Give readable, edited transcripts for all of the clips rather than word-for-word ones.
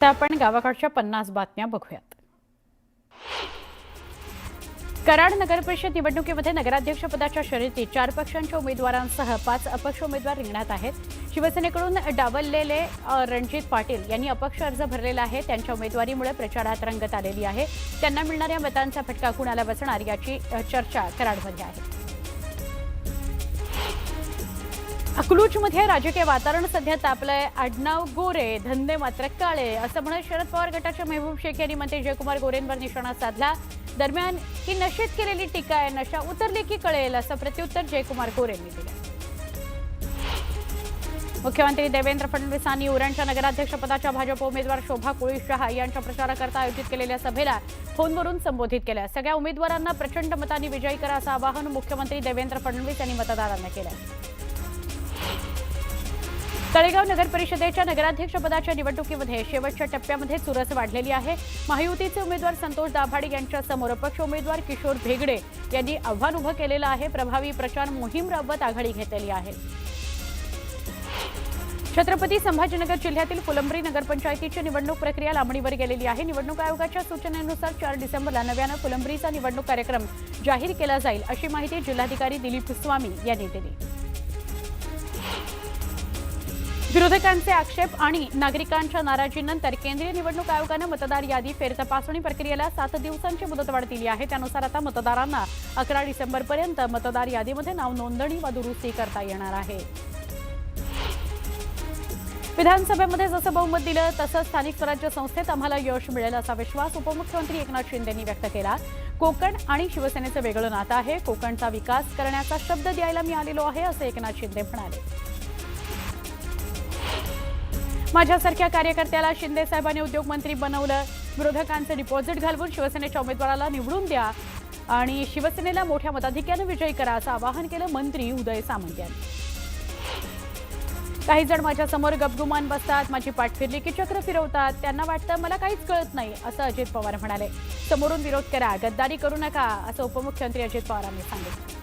तर आपण गावाकडच्या 50 बातम्या बघूयात। कराड नगर परिषद निवडणुकीमध्ये नगराध्यक्षपदाच्या शर्यतीत 4 पक्षांच्या उमेदवारांसह 5 अपक्ष उमेदवार रिंगणात आहेत। शिवसेनेकडून डावललेले रणजित पाटील यांनी अपक्ष अर्ज भरलेला आहे। त्यांच्या उमेदवारीमुळे प्रचारात रंगत आलेली आहे। त्यांना मिळणाऱ्या मतांचा फटका कुणाला बसणार याची चर्चा कराडमध्ये आहे। अकलूजमध्ये राजकीय वातावरण सध्या तापलंय। आडनाव गोरे, धंदे मात्र काळे असं म्हणत शरद पवार गटाचे महबूब शेख यांनी मंत्री जयकुमार गोरेंवर निशाणा साधला। दरम्यान ही नशेत केलेली टीका आहे, नशा उतरली की कळेल असं प्रत्युत्तर जयकुमार गोरेंनी दिलं। मुख्यमंत्री देवेंद्र फडणवीसांनी उरणच्या नगराध्यक्षपदाच्या भाजप उमेदवार शोभा कुळीशहा यांच्या प्रचाराकरता आयोजित केलेल्या सभेला फोनवरून संबोधित केलं। सगळ्या उमेदवारांना प्रचंड मतांनी विजयी करा असं आवाहन मुख्यमंत्री देवेंद्र फडणवीस यांनी मतदारांना केलं। तळेगाव नगर परिषदेच्या नगराध्यक्षपदाच्या निवडणुकीमध्ये शेवटच्या टप्प्यामध्ये चुरस वाढलेली आहे। महायुतीचे उमेदवार संतोष दाभाडे यांच्या समोर अपक्ष उमेदवार किशोर भेगडे यांनी आव्हान उभं केलेलं आहे। प्रभावी प्रचार मोहीम राबवत आघाडी घेतलेली आहे। छत्रपती संभाजीनगर जिल्ह्यातील फुलंब्री नगरपंचायतीची निवडणूक प्रक्रिया लांबणीवर गेलेली आहे। निवडणूक आयोगाच्या सूचनेनुसार 4 डिसेंबरला नव्यानं फुलंब्रीचा निवडणूक कार्यक्रम जाहीर केला जाईल अशी माहिती जिल्हाधिकारी दिलीप स्वामी यांनी दिली। विरोधकांचे आक्षेप आणि नागरिकांच्या नाराजीनंतर केंद्रीय निवडणूक आयोगानं मतदार यादी फेरतपासणी प्रक्रियेला 7 दिवसांची मुदतवाढ दिली आहे। त्यानुसार आता मतदारांना 11 डिसेंबरपर्यंत मतदार यादीमध्ये नाव नोंदणी व दुरुस्ती करता येणार आहे। विधानसभेमध्ये जसं बहुमत दिलं तसं स्थानिक स्वराज्य संस्थेत आम्हाला यश मिळेल असा विश्वास उपमुख्यमंत्री एकनाथ शिंदे यांनी व्यक्त केला। कोकण आणि शिवसेनेचं वेगळं नातं आहे। कोकणचा विकास करण्याचा शब्द द्यायला मी आलेलो आहे असं एकनाथ शिंदे म्हणाले। माझ्यासारख्या कार्यकर्त्याला शिंदे साहेबांनी उद्योगमंत्री बनवलं। विरोधकांचे डिपॉझिट घालवून शिवसेनेच्या उमेदवाराला निवडून द्या आणि शिवसेनेला मोठ्या मताधिक्याने विजयी करा असं आवाहन केलं मंत्री उदय सामंत यांनी। काही जण माझ्या समोर गपगुमान बसतात, माझी पाठ फिरली की चक्र फिरवतात, त्यांना वाटतं मला काहीच कळत नाही असं अजित पवार म्हणाले। समोरून विरोध करा, गद्दारी करू नका असं उपमुख्यमंत्री अजित पवारांनी सांगितलं।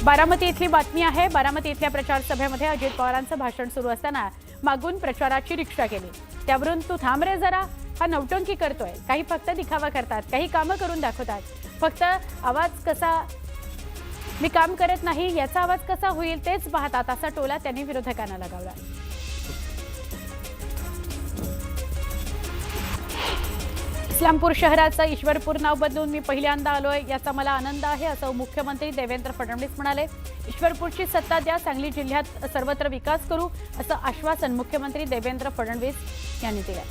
बारामती इथली बातमी आहे। बारामती इथल्या प्रचार सभेमध्ये अजित पवारांचं भाषण सुरू असताना मागून प्रचाराची रिक्षा केली। त्यावरून तू थांब रे जरा, हा नवटंकी करतोय, काही फक्त दिखावा करतात, काही कामं करून दाखवतात, फक्त आवाज कसा मी काम करत नाही याचा आवाज कसा होईल तेच पाहतात असा टोला त्यांनी विरोधकांना लगावला। इस्लामपूर शहराचं ईश्वरपूर नाव बदलून मी पहिल्यांदा आलोय याचा मला आनंद आहे असं मुख्यमंत्री देवेंद्र फडणवीस म्हणाले। ईश्वरपूरची सत्ता द्या, सांगली जिल्ह्यात सर्वत्र विकास करू असं आश्वासन मुख्यमंत्री देवेंद्र फडणवीस यांनी दिलं।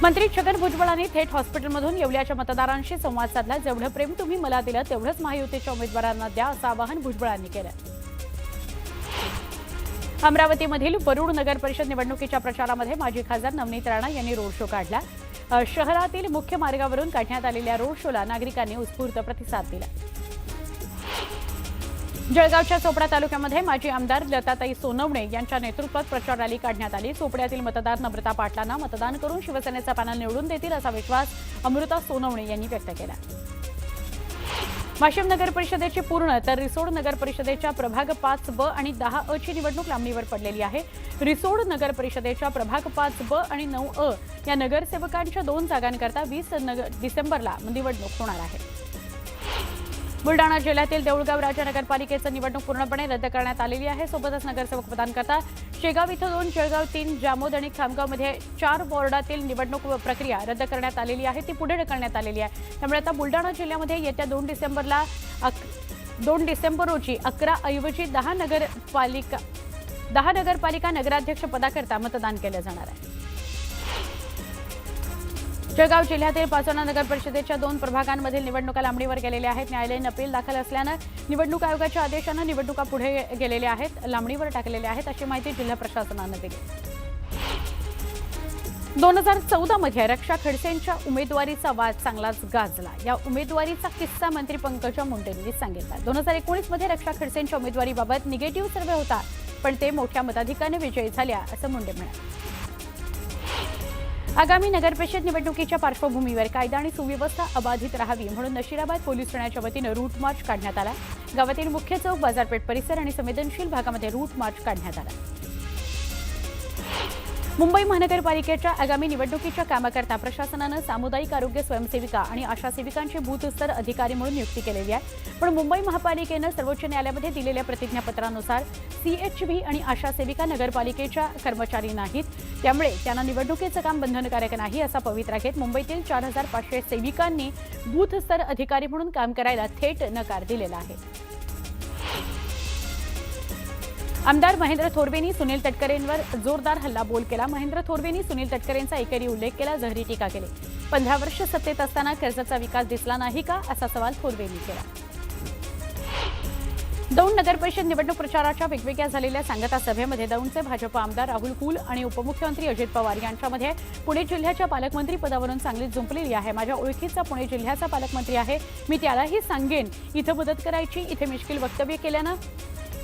मंत्री छगन भुजबळांनी थेट हॉस्पिटलमधून येवल्याच्या मतदारांशी संवाद साधला। जेवढं प्रेम तुम्ही मला दिलं तेवढंच महायुतीच्या उमेदवारांना द्या असं आवाहन भुजबळांनी केलं। अमरावतीमधील वरुड नगर परिषद निवडणुकीच्या प्रचारामध्ये माजी खासदार नवनीत राणा यांनी रोड शो काढला। शहरातील मुख्य मार्गावरून काढण्यात आलेल्या रोड शोला नागरिकांनी उत्स्फूर्त प्रतिसाद दिला। जळगावच्या चोपडा तालुक्यामध्ये माजी आमदार लताताई सोनवणे यांच्या नेतृत्वात प्रचार रॅली काढण्यात आली। चोपड्यातील मतदार नम्रता पाटलांना मतदान करून शिवसेनेचा पॅनल निवडून देतील असा विश्वास अमृता सोनवणे यांनी व्यक्त केला। वाशिम नगर परिषदेची पूर्ण तर रिसोड नगर परिषदेच्या प्रभाग 5 ब आणि 10 अ ची निवडणूक लांबणीवर पडलेली आहे। रिसोड नगर परिषदेच्या प्रभाग 5 ब आणि 9 अ या नगरसेवकांच्या 2 जागांकरता 20 डिसेंबरला निवडणूक होणार आहे। बुलडाणा जिल्ह्यातील देऊळगाव राजा नगरपालिकेची निवडणूक पूर्णपणे रद्द करण्यात आलेली आहे। सोबतच नगरसेवक पदांकरता शेगाव इथं 2, जळगाव 3, जामोद आणि खामगावमध्ये 4 वॉर्डातील निवडणूक प्रक्रिया रद्द करण्यात आलेली आहे, ती पुढे ढकलण्यात आलेली आहे। त्यामुळे आता बुलडाणा जिल्ह्यामध्ये येत्या 2 डिसेंबर रोजी 11 ऐवजी 10 नगरपालिका नगराध्यक्ष पदाकरता मतदान केलं जाणार आहे। जळगाव जिल्ह्यातील पाचोना नगर परिषदेच्या 2 प्रभागांमधील निवडणुका लांबणीवर गेलेल्या आहेत। न्यायालयीन अपील दाखल असल्यानं निवडणूक आयोगाच्या आदेशानं निवडणुका पुढे गेलेल्या आहेत, लांबणीवर टाकलेल्या आहेत अशी माहिती जिल्हा प्रशासनानं दिली। 2014 मध्ये रक्षा खडसेंच्या उमेदवारीचा वाद चांगलाच गाजला। या उमेदवारीचा किस्सा मंत्री पंकजा मुंडेंनी सांगितला। 2019 मध्ये रक्षा खडसेंच्या उमेदवारीबाबत निगेटिव्ह सर्व्हे होता, पण ते मोठ्या मताधिक्याने विजयी झाल्या असं मुंडे म्हणाले। आगामी नगरपरिषद निवडणुकीच्या पार्श्वभूमीवर कायदा आणि सुव्यवस्था अबाधित राहावी म्हणून नशिराबाद पोलीस ठाण्याच्या वतीनं रूट मार्च काढण्यात आला। गावातील मुख्य चौक, बाजारपेठ परिसर आणि संवेदनशील भागामध्ये रूट मार्च काढण्यात आला। मुंबई महानगरपालिकेच्या आगामी निवडणुकीच्या कामाकरता प्रशासनानं सामुदायिक आरोग्य स्वयंसेविका आणि आशा सेविकांची बूथ स्तर अधिकारी म्हणून नियुक्ती केलेली आहे। पण मुंबई महापालिकेनं सर्वोच्च न्यायालयामध्ये दिलेल्या प्रतिज्ञापत्रानुसार सीएचव्ही आणि आशा सेविका नगरपालिकेच्या कर्मचारी नाहीत, त्यामुळे त्यांना निवडणुकीचं काम बंधनकारक नाही असा पवित्रा घेत मुंबईतील 4500 सेविकांनी बूथ स्तर अधिकारी म्हणून काम करायला थेट नकार दिलेला आहे। आमदार महेंद्र थोरवेंनी सुनील तटकरेंवर जोरदार हल्लाबोल केला। महेंद्र थोरवेंनी सुनील तटकरेंचा एकेरी उल्लेख केला, जहरी टीका केली। 15 वर्ष सत्तेत असताना कर्जचा विकास दिसला नाही का असा सवाल थोरवेंनी केला। दौंड नगरपरिषद निवडणूक प्रचाराच्या वेगवेगळ्या झालेल्या सांगता सभेमध्ये दौंडचे भाजप आमदार राहुल कुल आणि उपमुख्यमंत्री अजित पवार यांच्यामध्ये पुणे जिल्ह्याच्या पालकमंत्री पदावरून चांगलीच जुंपलेली आहे। माझ्या ओळखीचा पुणे जिल्ह्याचा पालकमंत्री आहे, मी त्यालाही सांगेन इथं मदत करायची,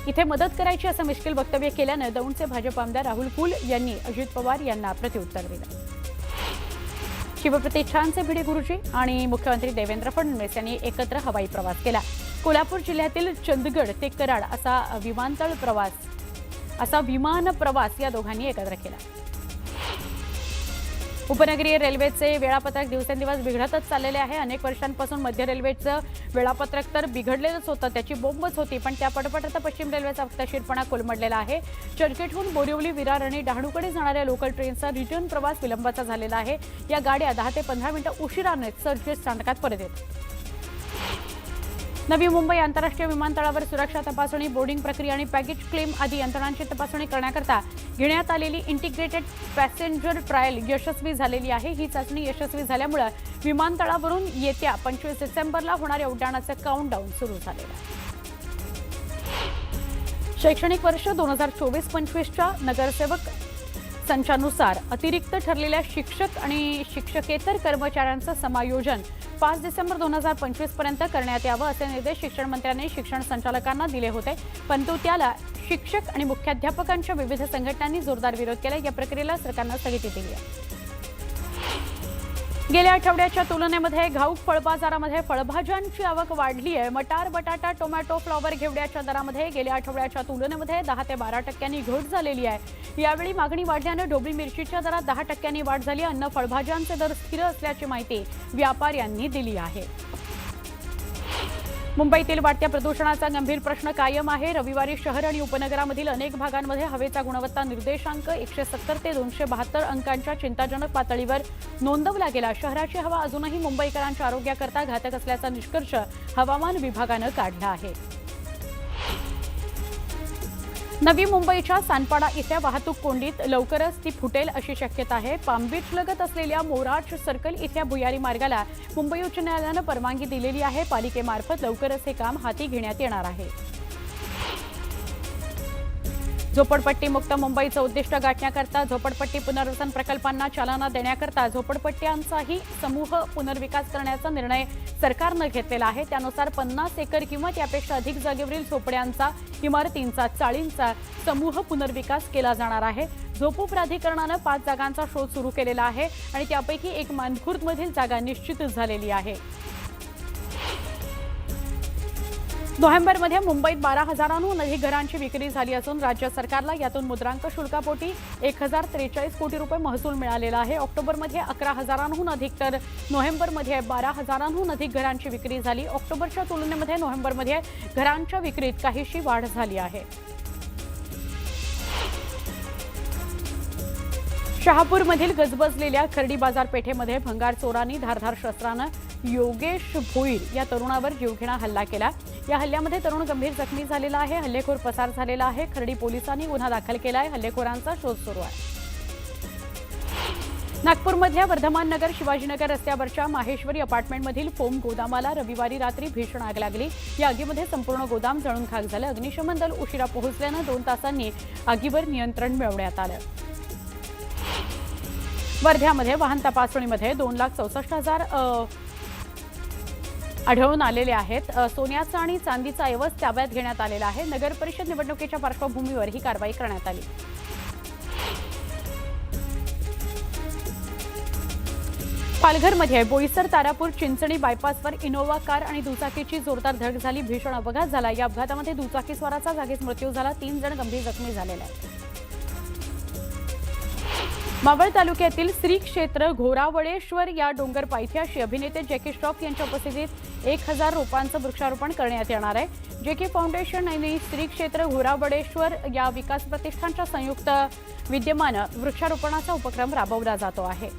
इथे मदत करायची असं मिश्किल वक्तव्य केल्यानं दौंडचे भाजप आमदार राहुल कुल यांनी अजित पवार यांना प्रत्युत्तर दिलं। शिवप्रतिष्ठानचे भिडे गुरुजी आणि मुख्यमंत्री देवेंद्र फडणवीस यांनी एकत्र हवाई प्रवास केला। कोल्हापूर जिल्ह्यातील चंदगड ते कराड असा विमान प्रवास या दोघांनी एकत्र केला। उपनगरीय रेल्वेचे वेळापत्रक दिवसेंदिवस बिघडतच चाललेले आहे। अनेक वर्षांपासून मध्य रेल्वेचं वेळापत्रक तर बिघडलेलंच होतं, त्याची बोंबच होती, पण त्या पटपट पश्चिम रेल्वेचा फक्तशीरपणा कोलमडलेला आहे। चर्चगेटहून बोरिवली, विरार आणि डहाणूकडे जाणाऱ्या लोकल ट्रेनचा रिटर्न प्रवास विलंबाचा झालेला आहे। या गाड्या 10 ते 15 मिनिटं उशिराने चर्चगेट स्थानकात परत येतात। नवी मुंबई आंतरराष्ट्रीय विमानतळावर सुरक्षा तपासणी, बोर्डिंग प्रक्रिया आणि बॅगेज क्लेम आदी यंत्रणांची तपासणी करण्याकरता घेण्यात आलेली इंटिग्रेटेड पॅसेंजर ट्रायल यशस्वी झालेली आहे। ही चाचणी यशस्वी झाल्यामुळे विमानतळावरून येत्या 25 डिसेंबरला होणाऱ्या उड्डाणाचे काउंटडाऊन सुरू झालेलं आहे। शैक्षणिक वर्ष 2024-25च्या नगरसेवक संचानुसार अतिरिक्त ठरलेल्या शिक्षक आणि शिक्षकेतर कर्मचाऱ्यांचं समायोजन 5 डिसेंबर 2025 पर्यंत करण्यात यावं असे निर्देश शिक्षण मंत्र्यांनी शिक्षण संचालकांना दिले होते, परंतु त्याला शिक्षक आणि मुख्याध्यापकांच्या विविध संघटनांनी जोरदार विरोध केला। या प्रक्रियेला सरकारनं स्थगिती दिली आहे। गेल्या आठवड्याच्या तुलनेमध्ये घाऊक फळबाजारामध्ये फळभाज्यांची आवक वाढली आहे। मटार, बटाटा, टोमॅटो, फ्लॉवर घेवड्याच्या दरामध्ये गेल्या आठवड्याच्या तुलनेमध्ये 10 ते 12% घट झालेली आहे। यावेळी मागणी वाढल्यानं ढोबळी मिरचीच्या दरात 10% वाढ झाली। अन्न फळभाज्यांचे दर स्थिर असल्याची माहिती व्यापाऱ्यांनी दिली आहे। मुंबईतील वाढत्या प्रदूषणाचा गंभीर प्रश्न कायम आहे। रविवारी शहर आणि उपनगरामधील अनेक भागांमध्ये हवेचा गुणवत्ता निर्देशांक 170 ते 272 अंकांच्या चिंताजनक पातळीवर नोंदवला गेला। शहराची हवा अजूनही मुंबईकरांच्या आरोग्याकरता घातक असल्याचा निष्कर्ष हवामान विभागानं काढला आहे। नवी मुंबईच्या सानपाडा इथल्या वाहतूक कोंडीत लवकरच ती फुटेल अशी शक्यता आहे। पाम बीच लगत असलेल्या मोराज सर्कल इथल्या भुयारी मार्गाला मुंबई उच्च न्यायालयानं परवानगी दिलेली आहे। पालिकेमार्फत लवकरच हे काम हाती घेण्यात येणार आहे। झोपडपट्टी मुक्त मुंबईचं उद्दिष्ट गाठण्याकरता झोपडपट्टी पुनर्वसन प्रकल्पांना चालना देण्याकरता झोपडपट्ट्यांचाही समूह पुनर्विकास करण्याचा निर्णय सरकारनं घेतलेला आहे। त्यानुसार 50 एकर किंवा त्यापेक्षा अधिक जागेवरील झोपड्यांचा, इमारतींचा, चाळींचा समूह पुनर्विकास केला जाणार आहे। झोपू प्राधिकरणानं 5 जागांचा शोध सुरू केलेला आहे आणि त्यापैकी एक मानखुर्दमधील जागा निश्चित झालेली आहे। नोव्हेंबरमध्ये मुंबईत 12,000हून अधिक घरांची विक्री झाली असून राज्य सरकारला यातून मुद्रांक शुल्कापोटी 1043 कोटी रुपये महसूल मिळालेला आहे। ऑक्टोबरमध्ये 11,000हून अधिक तर नोव्हेंबरमध्ये 12,000हून अधिक घरांची विक्री झाली। ऑक्टोबरच्या तुलनेमध्ये नोव्हेंबरमध्ये घरांच्या विक्रीत काहीशी वाढ झाली आहे। शहापूरमधील गजबजलेल्या खर्डी बाजारपेठेमध्ये भंगार चोरांनी धारधार शस्त्रानं योगेश भोईर या तरुणावर जीवघेणा हल्ला केला। या हल्ल्यामध्ये तरुण गंभीर जखमी झालेला आहे। हल्लेखोर पसार झालेला आहे। खर्डी पोलिसांनी गुन्हा दाखल केला आहे। हल्लेखोरांचा शोध सुरू आहे। नागपूरमधल्या वर्धमान नगर शिवाजीनगर रस्त्यावरच्या माहेश्वरी अपार्टमेंटमधील फोम गोदामाला रविवारी रात्री भीषण आग लागली। या आगीमध्ये संपूर्ण गोदाम जळून खाक झालं। अग्निशमन दल उशिरा पोहोचल्यानं 2 तासांनी आगीवर नियंत्रण मिळवण्यात आलं। वर्ध्यामध्ये वाहन तपासणीमध्ये 2,64,000 आढळून आलेले आहेत। सोन्याचा आणि चांदीचा ऐवज ताब्यात घेण्यात आलेला आहे। नगर परिषद निवडणुकीच्या पार्श्वभूमीवर ही कारवाई करण्यात आली। पालघरमध्ये बोईसर तारापूर चिंचणी बायपासवर इनोव्हा कार आणि दुचाकीची जोरदार धडक झाली. भीषण अपघात झाला. या अपघातामध्ये दुचाकीस्वाराचा जागीच मृत्यू झाला. 3 जण गंभीर जखमी झालेले आहेत. मावळ तालुक्यातील श्री क्षेत्र घोरावळेश्वर या डोंगर पायथ्याशी अभिनेते जॅकी श्रॉफ यांच्या उपस्थितीत 1000 रोपांचं वृक्षारोपण करण्यात येणार आहे. जेके फाउंडेशन आणि श्री क्षेत्र घोरावळेश्वर या विकास प्रतिष्ठानच्या संयुक्त विद्यमानं वृक्षारोपणाचा उपक्रम राबवला जातो आहे.